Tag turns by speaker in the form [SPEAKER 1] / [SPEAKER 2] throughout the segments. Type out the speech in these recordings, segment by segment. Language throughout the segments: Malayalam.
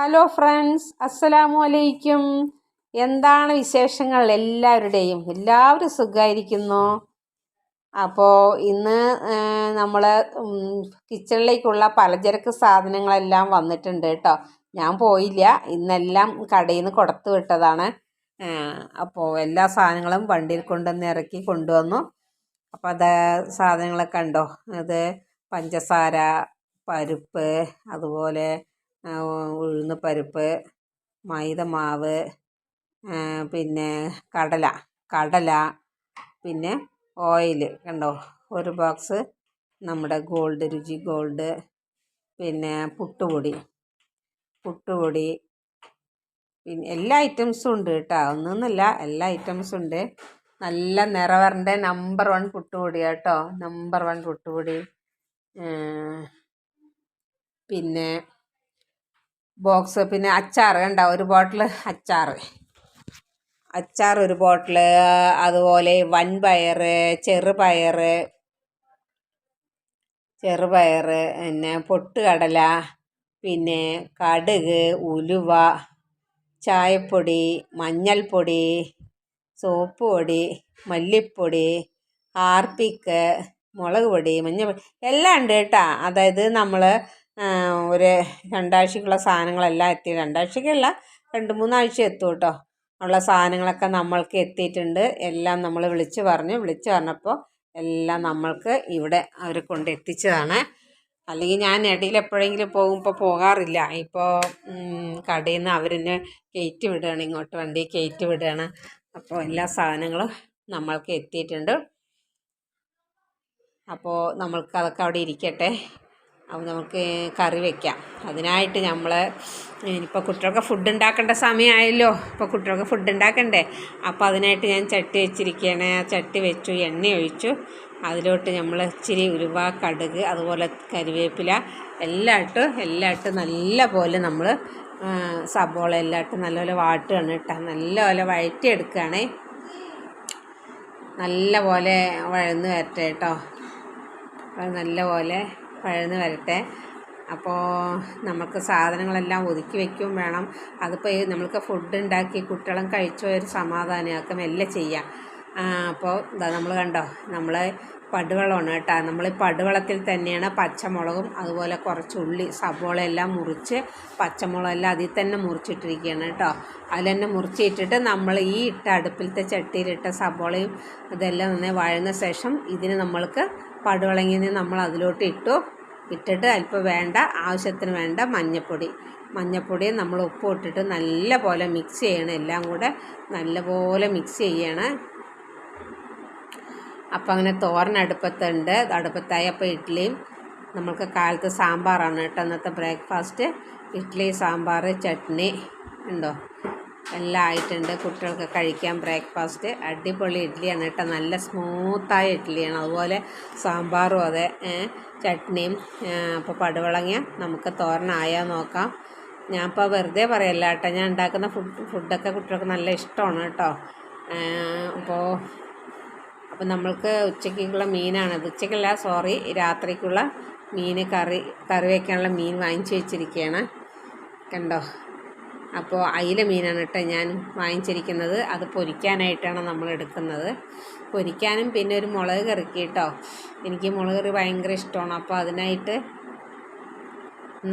[SPEAKER 1] ഹലോ ഫ്രണ്ട്സ്, അസ്സലാമു അലൈക്കും. എന്താണ് വിശേഷങ്ങൾ എല്ലാവരും സുഖമായിരിക്കുന്നു. അപ്പോൾ ഇന്ന് നമ്മൾ കിച്ചണിലേക്കുള്ള പലചരക്ക് സാധനങ്ങളെല്ലാം വന്നിട്ടുണ്ട് കേട്ടോ. ഞാൻ പോയില്ല, ഇന്നെല്ലാം കടയിൽ നിന്ന് കൊടുത്തു വിട്ടതാണ്. അപ്പോൾ എല്ലാ സാധനങ്ങളും വണ്ടിയിൽ കൊണ്ടുവന്ന് ഇറക്കി കൊണ്ടുവന്നു. അപ്പോൾ അത് സാധനങ്ങളൊക്കെ ഉണ്ടോ, അത് പഞ്ചസാര, പരിപ്പ്, അതുപോലെ ഉഴുന്ന് പരിപ്പ്, മൈദമാവ്, പിന്നെ കടല, പിന്നെ ഓയിൽ കണ്ടോ, ഒരു ബോക്സ് നമ്മുടെ രുചി ഗോൾഡ്, പിന്നെ പുട്ടുപൊടി, പിന്നെ എല്ലാ ഐറ്റംസും ഉണ്ട് കേട്ടോ. ഒന്നൊന്നുമില്ല, എല്ലാ ഐറ്റംസും ഉണ്ട്. നല്ല നിറവറിൻ്റെ നമ്പർ 1 പുട്ടുപൊടി കേട്ടോ, നമ്പർ 1 പുട്ടുപൊടി. പിന്നെ ബോക്സ്, പിന്നെ അച്ചാർ കണ്ട, ഒരു ബോട്ടിൽ അച്ചാർ ഒരു ബോട്ടിൽ. അതുപോലെ വൻപയർ, ചെറുപയർ, പിന്നെ പൊട്ടുകടല, പിന്നെ കടുക്, ഉലുവ, ചായപ്പൊടി, മഞ്ഞൾപ്പൊടി, സോപ്പ് പൊടി, മല്ലിപ്പൊടി, ഹാർപ്പിക്ക്, മുളക് പൊടി, മഞ്ഞൾപ്പൊടി എല്ലാം ഉണ്ട് കേട്ടോ. അതായത് നമ്മൾ ഒരു 2 ആഴ്ചക്കുള്ള സാധനങ്ങളെല്ലാം എത്തി. 2 ആഴ്ചക്കല്ല, 2-3 ആഴ്ച എത്തും കേട്ടോ. ഉള്ള സാധനങ്ങളൊക്കെ നമ്മൾക്ക് എത്തിയിട്ടുണ്ട്. എല്ലാം നമ്മൾ വിളിച്ച് പറഞ്ഞപ്പോൾ എല്ലാം നമ്മൾക്ക് ഇവിടെ അവർ കൊണ്ട് എത്തിച്ചതാണ്. അല്ലെങ്കിൽ ഞാൻ ഇടയിൽ എപ്പോഴെങ്കിലും പോകുമ്പോൾ പോകാറില്ല. ഇപ്പോൾ കടയിൽ നിന്ന് അവരെന്നെ കയറ്റി വിടുകയാണ്, ഇങ്ങോട്ട് വണ്ടി കയറ്റി വിടുകയാണ്. അപ്പോൾ എല്ലാ സാധനങ്ങളും നമ്മൾക്ക് എത്തിയിട്ടുണ്ട്. അപ്പോൾ നമ്മൾക്ക് അതൊക്കെ അവിടെ ഇരിക്കട്ടെ. അപ്പോൾ നമുക്ക് കറി വയ്ക്കാം. അതിനായിട്ട് നമ്മൾ ഇപ്പോൾ കുട്ടികൾക്ക് ഫുഡ് ഉണ്ടാക്കേണ്ട സമയമായല്ലോ. ഇപ്പോൾ കുട്ടികൾക്ക് ഫുഡ് ഉണ്ടാക്കണ്ടേ. അപ്പോൾ അതിനായിട്ട് ഞാൻ ചട്ടി വെച്ചിരിക്കുകയാണ്. ചട്ടി വെച്ചു, എണ്ണ ഒഴിച്ചു. അതിലോട്ട് നമ്മൾ ഇച്ചിരി ഉലുവ, കടുക്, അതുപോലെ കരിവേപ്പില എല്ലാം ഇട്ട് നല്ല പോലെ നമ്മൾ സബോള എല്ലാം ഇട്ട് നല്ലപോലെ വാട്ടുകയാണ് കേട്ടോ. നല്ലപോലെ വഴറ്റിയെടുക്കുകയാണേ. നല്ല പോലെ വഴന്ന് വരട്ടെ കേട്ടോ. നല്ലപോലെ വഴന്ന് വരട്ടെ. അപ്പോൾ നമുക്ക് സാധനങ്ങളെല്ലാം ഒതുക്കി വയ്ക്കുകയും വേണം. അതിപ്പോൾ നമ്മൾക്ക് ഫുഡ് ഉണ്ടാക്കി കുട്ടികളും കഴിച്ചോ ഒരു സമാധാനമൊക്കെ മെല്ലെ ചെയ്യാം. അപ്പോൾ ഇതാ നമ്മൾ കണ്ടോ, നമ്മൾ പടുവെള്ളമാണ് കേട്ടോ. നമ്മൾ പടുവെള്ളത്തിൽ തന്നെയാണ് പച്ചമുളകും അതുപോലെ കുറച്ച് ഉള്ളി, സബോള എല്ലാം മുറിച്ച്, പച്ചമുളകെല്ലാം അതിൽ തന്നെ മുറിച്ചിട്ടിരിക്കുകയാണ് കേട്ടോ. അതിൽ തന്നെ മുറിച്ചിട്ടിട്ട് നമ്മൾ ഈ അടുപ്പിലത്തെ ചട്ടിയിലിട്ട സബോളയും ഇതെല്ലാം നന്നായി വഴന്ന ശേഷം ഇതിന് നമ്മൾക്ക് പടുവെള്ളങ്ങിൽ നിന്ന് നമ്മൾ അതിലോട്ട് ഇട്ടിട്ട് അല്പം ആവശ്യത്തിന് വേണ്ട മഞ്ഞൾപ്പൊടി നമ്മൾ ഉപ്പ് ഇട്ടിട്ട് നല്ല പോലെ മിക്സ് ചെയ്യണം. എല്ലാം കൂടെ നല്ലപോലെ മിക്സ് ചെയ്യണം. അപ്പം അങ്ങനെ തോരൻ അടുപ്പത്തുണ്ട്. അടുപ്പത്തായി. അപ്പോൾ ഇഡ്ഡലിയും നമ്മൾക്ക് കാലത്ത് സാമ്പാറാണ് കേട്ടോ ഇന്നത്തെ ബ്രേക്ക്ഫാസ്റ്റ്. ഇഡ്ഡലി, സാമ്പാർ, ചട്നി ഉണ്ടോ, എല്ലാം ആയിട്ടുണ്ട്. കുട്ടികൾക്ക് കഴിക്കാൻ ബ്രേക്ക്ഫാസ്റ്റ് അടിപൊളി ഇഡ്ഡലിയാണ് കേട്ടോ. നല്ല സ്മൂത്തായ ഇഡ്ഡലിയാണ്. അതുപോലെ സാമ്പാറും അതെ, ചട്നിയും. അപ്പോൾ പടുവളങ്ങ നമുക്ക് തോരനായാൽ നോക്കാം. ഞാൻ ഇപ്പോൾ വെറുതെ പറയല്ല കേട്ടോ. ഞാൻ ഉണ്ടാക്കുന്ന ഫുഡൊക്കെ കുട്ടികൾക്ക് നല്ല ഇഷ്ടമാണ് കേട്ടോ. അപ്പോൾ നമ്മൾക്ക് ഉച്ചയ്ക്കുള്ള മീനാണത്. ഉച്ചയ്ക്കല്ല, സോറി, രാത്രിക്കുള്ള കറി വയ്ക്കാനുള്ള മീൻ വാങ്ങിച്ച് വെച്ചിരിക്കുകയാണ് കണ്ടോ. അപ്പോൾ അയില മീനാണ് കേട്ടോ ഞാൻ വാങ്ങിച്ചിരിക്കുന്നത്. അത് പൊരിക്കാനായിട്ടാണ് നമ്മൾ എടുക്കുന്നത്. പൊരിക്കാനും പിന്നെ ഒരു മുളക് കറിക്ക് കേട്ടോ. എനിക്ക് മുളക് കറി ഭയങ്കര ഇഷ്ടമാണ്. അപ്പോൾ അതിനായിട്ട്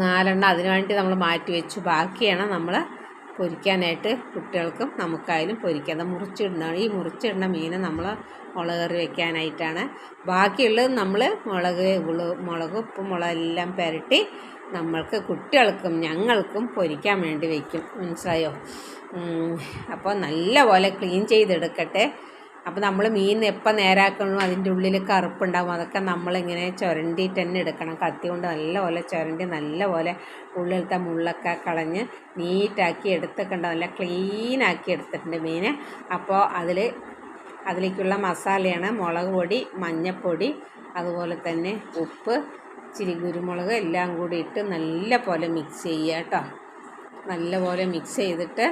[SPEAKER 1] 4 എണ്ണം അതിനു വേണ്ടി നമ്മൾ മാറ്റി വെച്ചു. ബാക്കിയാണ് നമ്മൾ പൊരിക്കാനായിട്ട് കുട്ടികൾക്കും നമുക്കായാലും പൊരിക്കാം. അത് മുറിച്ചിടുന്നതാണ്. ഈ മുറിച്ചിടുന്ന മീൻ നമ്മൾ മുളക് കറി വയ്ക്കാനായിട്ടാണ്. ബാക്കിയുള്ളത് നമ്മൾ മുളക്, ഉപ്പും മുളകെല്ലാം പുരട്ടി നമ്മൾക്ക് കുട്ടികൾക്കും ഞങ്ങൾക്കും പൊരിക്കാൻ വേണ്ടി വയ്ക്കും. മനസ്സിലായോ? അപ്പോൾ നല്ല പോലെ ക്ലീൻ ചെയ്തെടുക്കട്ടെ. അപ്പോൾ നമ്മൾ മീൻ എപ്പോൾ നേരാക്കണം, അതിൻ്റെ ഉള്ളിൽ കറുപ്പുണ്ടാകും. അതൊക്കെ നമ്മളിങ്ങനെ ചുരണ്ടിയിട്ട് തന്നെ എടുക്കണം. കത്തി കൊണ്ട് നല്ലപോലെ ചുരണ്ടി നല്ലപോലെ ഉള്ളിലത്തെ മുള്ളൊക്കെ കളഞ്ഞ് നീറ്റാക്കി എടുത്തിട്ടുണ്ട്. നല്ല ക്ലീനാക്കി എടുത്തിട്ടുണ്ട് മീൻ. അപ്പോൾ അതിലേക്കുള്ള മസാലയാണ് മുളക് പൊടി, മഞ്ഞൾപ്പൊടി, അതുപോലെ തന്നെ ഉപ്പ്, ഇച്ചിരി കുരുമുളക് എല്ലാം കൂടി ഇട്ട് നല്ല പോലെ മിക്സ് ചെയ്യുക കേട്ടോ. നല്ല പോലെ മിക്സ് ചെയ്തിട്ട്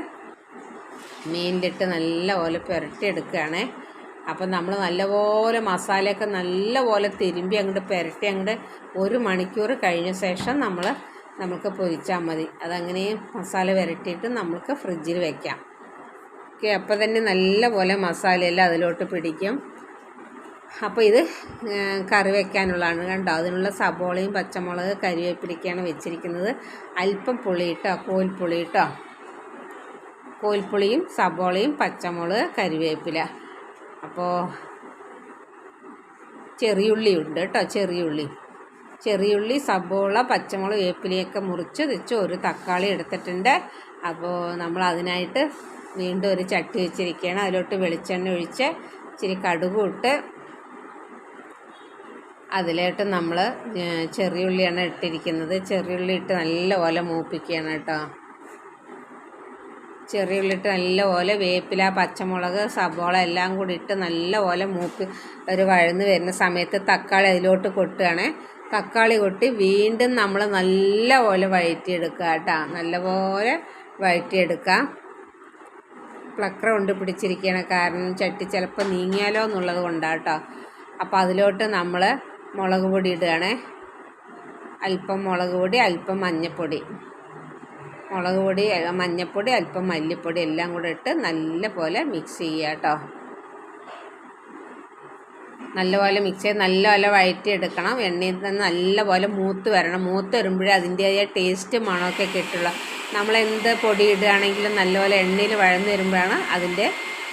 [SPEAKER 1] മീനിലിട്ട് നല്ല പോലെ പുരട്ടിയെടുക്കുകയാണ്. അപ്പം നമ്മൾ നല്ലപോലെ മസാലയൊക്കെ നല്ലപോലെ തിരുമ്പി അങ്ങോട്ട് പുരട്ടി 1 മണിക്കൂർ കഴിഞ്ഞ ശേഷം നമ്മൾ നമുക്ക് പൊരിച്ചാൽ മതി. അതങ്ങനെ മസാല പുരട്ടിയിട്ട് നമുക്ക് ഫ്രിഡ്ജിൽ വെക്കാം. ഓക്കെ, അപ്പോൾ തന്നെ നല്ലപോലെ മസാലയെല്ലാം അതിലോട്ട് പിടിക്കും. അപ്പോൾ ഇത് കറി വെക്കാനുള്ളതാണ്. കണ്ടോ, അതിനുള്ള സബോളയും പച്ചമുളക് കരിവേപ്പിലൊക്കെയാണ് വെച്ചിരിക്കുന്നത്. അല്പം പുളി ഇട്ടോ, കോൽപ്പുളിയും സബോളയും പച്ചമുളക് കരിവേപ്പില. അപ്പോൾ ചെറിയുള്ളി ഉണ്ട് കേട്ടോ, ചെറിയുള്ളി സബോള പച്ചമുളക് വേപ്പിലയൊക്കെ മുറിച്ച് വെച്ച് ഒരു തക്കാളി എടുത്തിട്ടുണ്ട്. അപ്പോൾ നമ്മൾ അതിനായിട്ട് വീണ്ടും ഒരു ചട്ടി വെച്ചിരിക്കുകയാണ്. അതിലോട്ട് വെളിച്ചെണ്ണ ഒഴിച്ച് ഇച്ചിരി കടുകും ഇട്ട് അതിലോട്ട് നമ്മൾ ചെറിയുള്ളിയാണ് ഇട്ടിരിക്കുന്നത്. ചെറിയുള്ളി ഇട്ട് നല്ലപോലെ മൂപ്പിക്കുകയാണ് കേട്ടോ. ചെറിയുള്ളിട്ട് നല്ലപോലെ വേപ്പില പച്ചമുളക് സബോള എല്ലാം കൂടി ഇട്ട് നല്ലപോലെ ഒരു വഴന്ന് വരുന്ന സമയത്ത് തക്കാളി അതിലോട്ട് കൊട്ടുകയാണ്. തക്കാളി കൊട്ടി വീണ്ടും നമ്മൾ നല്ലപോലെ വഴറ്റിയെടുക്കുക കേട്ടോ. നല്ലപോലെ വഴറ്റിയെടുക്കുക. പ്ലക്കർ കൊണ്ട് പിടിച്ചിരിക്കുകയാണ്, കാരണം ചട്ടി ചിലപ്പോൾ നീങ്ങിയാലോ എന്നുള്ളത് കൊണ്ടാണ് കേട്ടോ. അപ്പോൾ അതിലോട്ട് നമ്മൾ മുളക് പൊടി ഇടുകയാണ്. അല്പം മുളക് പൊടി, അല്പം മഞ്ഞൾപ്പൊടി, മഞ്ഞൾപ്പൊടി, അല്പം മല്ലിപ്പൊടി എല്ലാം കൂടെ ഇട്ട് നല്ലപോലെ മിക്സ് ചെയ്യുക കേട്ടോ. നല്ലപോലെ മിക്സ് ചെയ്ത് നല്ലപോലെ വഴറ്റിയെടുക്കണം. എണ്ണയിൽ നിന്ന് നല്ലപോലെ മൂത്ത് വരണം. മൂത്ത് വരുമ്പോഴേ അതിൻ്റെതായ ടേസ്റ്റ് മണമൊക്കെ കിട്ടുള്ളൂ. നമ്മളെന്ത് പൊടി ഇടുകയാണെങ്കിലും നല്ലപോലെ എണ്ണയിൽ വഴന്ന് വരുമ്പോഴാണ്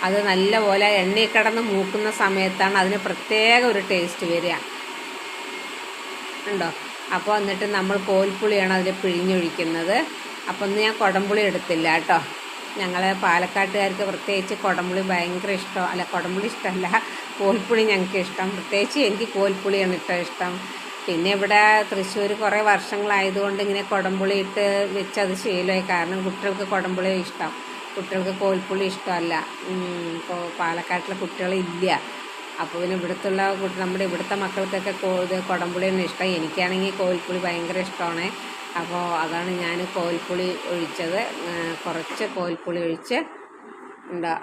[SPEAKER 1] അത് നല്ലപോലെ എണ്ണയിൽ കിടന്ന് മൂക്കുന്ന സമയത്താണ് അതിന് പ്രത്യേക ഒരു ടേസ്റ്റ് വരിക. ഉണ്ടോ? അപ്പോൾ എന്നിട്ട് നമ്മൾ കോൽപ്പുളിയാണ് അതിൽ പിഴിഞ്ഞൊഴിക്കുന്നത്. അപ്പോൾ ഒന്ന് ഞാൻ കുടംപുളി എടുത്തില്ല കേട്ടോ. ഞങ്ങൾ പാലക്കാട്ടുകാർക്ക് പ്രത്യേകിച്ച് കുടംപുളി ഭയങ്കര ഇഷ്ടം. അല്ല, കുടംപുളി ഇഷ്ടമല്ല, കോൽപ്പുളി ഞങ്ങൾക്ക് ഇഷ്ടം. പ്രത്യേകിച്ച് എനിക്ക് കോൽപ്പുളിയാണ് ഇഷ്ടം. പിന്നെ ഇവിടെ തൃശ്ശൂർ കുറേ വർഷങ്ങളായതുകൊണ്ട് ഇങ്ങനെ കുടംപുളി ഇട്ട് വെച്ചത് ശീലമായി. കാരണം കുട്ടികൾക്ക് കുടംപുളി ഇഷ്ടം, കുട്ടികൾക്ക് കോൽപ്പുളി ഇഷ്ടമല്ല. ഇപ്പോൾ പാലക്കാട്ടിലെ കുട്ടികളില്ല. അപ്പോൾ പിന്നെ നമ്മുടെ ഇവിടുത്തെ മക്കൾക്കൊക്കെ കുടംപുളിയാണ് ഇഷ്ടം. എനിക്കാണെങ്കിൽ കോൽപ്പുളി ഭയങ്കര ഇഷ്ടമാണ്. അപ്പോൾ അതാണ് ഞാൻ കോൽപ്പുളി ഒഴിച്ചത്. കുറച്ച് കോൽപ്പുളി ഒഴിച്ച്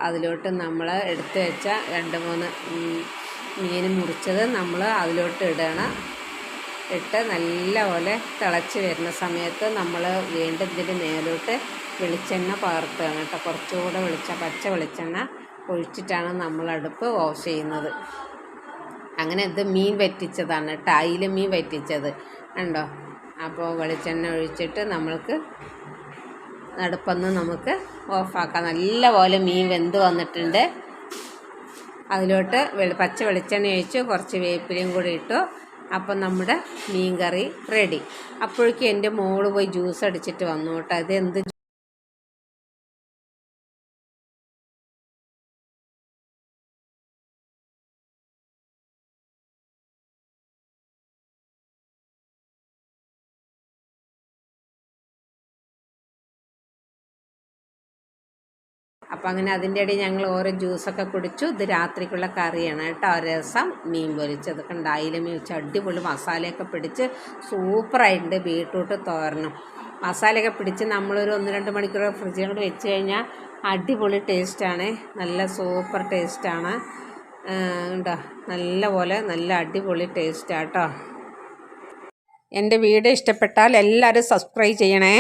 [SPEAKER 1] അതിലോട്ട് നമ്മൾ എടുത്ത് വെച്ച 2-3 മീൻ മുറിച്ചത് നമ്മൾ അതിലോട്ട് ഇടണം. ഇട്ട് നല്ലപോലെ തിളച്ച് വരുന്ന സമയത്ത് നമ്മൾ വീണ്ടും ഇതിൻ്റെ മേലോട്ട് വെളിച്ചെണ്ണ പകർത്തുകയാണ് കേട്ടോ. കുറച്ചുകൂടെ പച്ച വെളിച്ചെണ്ണ ഒഴിച്ചിട്ടാണ് നമ്മൾ അടുപ്പ് ഓഫ് ചെയ്യുന്നത്. അങ്ങനെ ഇത് മീൻ വറ്റിച്ചതാണ് കേട്ടോ, അയില മീൻ വറ്റിച്ചത് കണ്ടോ. അപ്പോൾ വെളിച്ചെണ്ണ ഒഴിച്ചിട്ട് നമ്മൾക്ക് അടുപ്പൊന്ന് നമുക്ക് ഓഫാക്കാം. നല്ലപോലെ മീൻ വെന്ത് വന്നിട്ടുണ്ട്. അതിലോട്ട് പച്ച വെളിച്ചെണ്ണ ഒഴിച്ച് കുറച്ച് വേപ്പിലയും കൂടി ഇട്ടു. അപ്പം നമ്മുടെ മീൻ കറി റെഡി. അപ്പോഴേക്കും എൻ്റെ മോള് പോയി ജ്യൂസ് അടിച്ചിട്ട് വന്നു കേട്ടോ. ഇത് അപ്പോൾ അങ്ങനെ അതിൻ്റെ ഇടയിൽ ഞങ്ങൾ ഓരോ ജ്യൂസൊക്കെ കുടിച്ചു. ഇത് രാത്രിക്കുള്ള കറിയാണ് കേട്ടോ. രസം, മീൻ പൊരിച്ചത് കണ്ട, അയില മീൻ വെച്ച് അടിപൊളി മസാലയൊക്കെ പിടിച്ച് സൂപ്പറായിട്ടുണ്ട്. ബീട്രൂട്ട് തോരനും മസാലയൊക്കെ പിടിച്ച് നമ്മളൊരു 1-2 മണിക്കൂർ ഫ്രിഡ്ജിൽ കൂടി വെച്ച് കഴിഞ്ഞാൽ അടിപൊളി ടേസ്റ്റാണ്. നല്ല സൂപ്പർ ടേസ്റ്റാണ് കേട്ടോ. നല്ല അടിപൊളി ടേസ്റ്റാണ് കേട്ടോ. എൻ്റെ വീഡിയോ ഇഷ്ടപ്പെട്ടാൽ എല്ലാവരും സബ്സ്ക്രൈബ് ചെയ്യണേ.